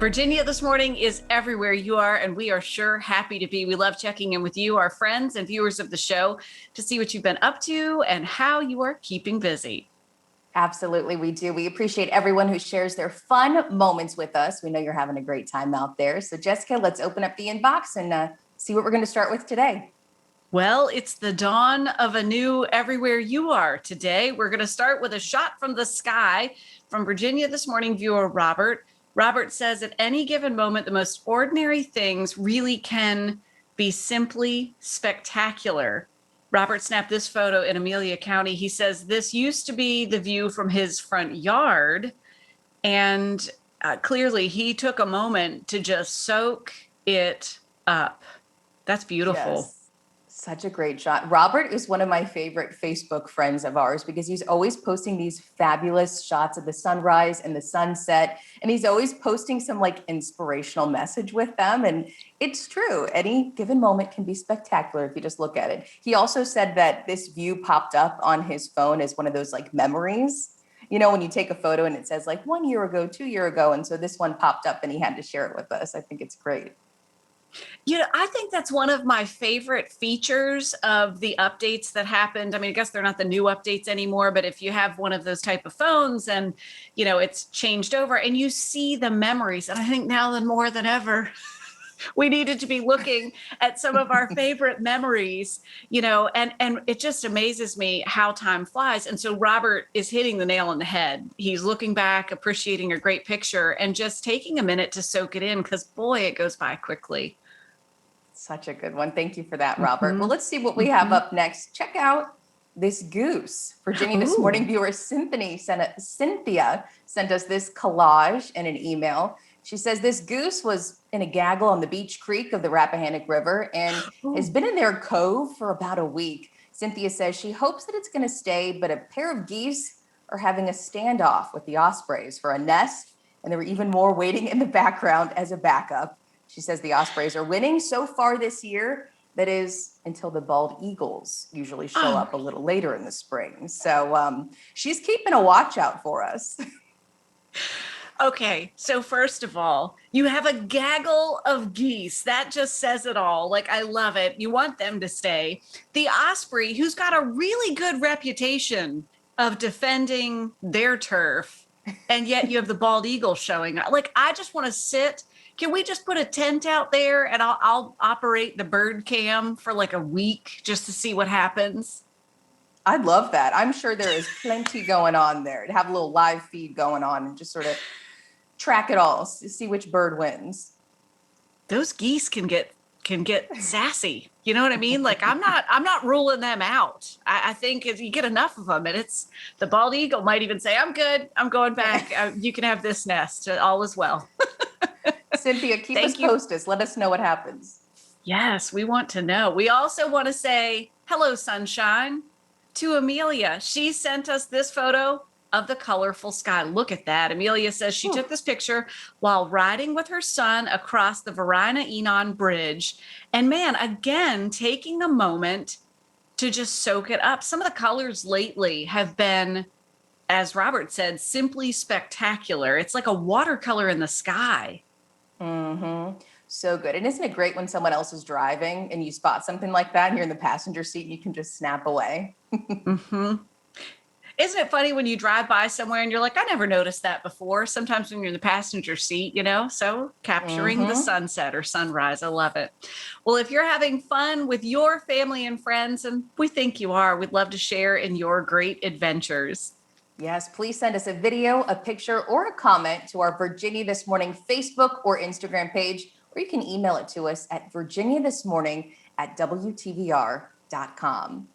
Virginia this morning is everywhere you are, and we are sure happy to be. We love checking in with you, our friends and viewers of the show, to see what you've been up to and how you are keeping busy. Absolutely, we do. We appreciate everyone who shares their fun moments with us. We know you're having a great time out there. So, Jessica, let's open up the inbox and see what we're going to start with today. Well, it's the dawn of a new everywhere you are today. We're going to start with a shot from the sky from Virginia this morning viewer Robert. Robert says at any given moment, the most ordinary things really can be simply spectacular. Robert snapped this photo in Amelia County. He says this used to be the view from his front yard. And clearly he took a moment to just soak it up. That's beautiful. Yes. Such a great shot. Robert is one of my favorite Facebook friends of ours because he's always posting these fabulous shots of the sunrise and the sunset. And he's always posting some like inspirational message with them. And it's true. Any given moment can be spectacular if you just look at it. He also said that this view popped up on his phone as one of those like memories. You know, when you take a photo and it says like 1 year ago, 2 year ago. And so this one popped up and he had to share it with us. I think it's great. You know, I think that's one of my favorite features of the updates that happened. I mean, I guess they're not the new updates anymore, but if you have one of those type of phones and, you know, it's changed over and you see the memories, and I think now than more than ever, we needed to be looking at some of our favorite memories, you know, and it just amazes me how time flies. And so Robert is hitting the nail on the head. He's looking back, appreciating a great picture and just taking a minute to soak it in because boy, it goes by quickly. Such a good one. Thank you for that, Robert. Mhm. Well, let's see what we have up next. Check out this goose. Virginia this morning Ooh. viewer Cynthia sent us this collage in an email. She says this goose was in a gaggle on the beach creek of the Rappahannock River and has Ooh. been in their cove for about a week. Cynthia says she hopes that it's going to stay, but a pair of geese are having a standoff with the ospreys for a nest, and there were even more waiting in the background as a backup. She says the ospreys are winning so far this year. That is until the bald eagles usually show Oh, up a little later in the spring. So she's keeping a watch out for us. okay. So first of all, you have a gaggle of geese. That just says it all. Like, I love it. You want them to stay. The osprey, who's got a really good reputation of defending their turf, and yet you have the bald eagle showing up. Like, I just want to sit. Can we just put a tent out there and I'll operate the bird cam for like a week just to see what happens? I'd love that. I'm sure there is plenty going on there to have a little live feed going on and just sort of track it all, see which bird wins. Those geese can get sassy. You know what I mean? Like I'm not ruling them out. I think if you get enough of them, and it's the bald eagle might even say, "I'm good. I'm going back. You can have this nest. All is well." Cynthia, keep us Thank you. posted. Let us know what happens. Yes, we want to know. We also want to say hello, sunshine, to Amelia. She sent us this photo of the colorful sky. Look at that. Amelia says she took this picture while riding with her son across the Varina Enon Bridge. And man, again, taking a moment to just soak it up. Some of the colors lately have been, as Robert said, simply spectacular. It's like a watercolor in the sky. Mm-hmm. So good. And isn't it great when someone else is driving and you spot something like that and you're in the passenger seat and you can just snap away? Hmm. Isn't it funny when you drive by somewhere and you're like, I never noticed that before? Sometimes when you're in the passenger seat, you know, so capturing the Mm-hmm. sunset or sunrise. I love it. Well, if you're having fun with your family and friends, and we think you are, we'd love to share in your great adventures. Yes, please send us a video, a picture, or a comment to our Virginia This Morning Facebook or Instagram page, or you can email it to us at virginiathismorning@wtvr.com.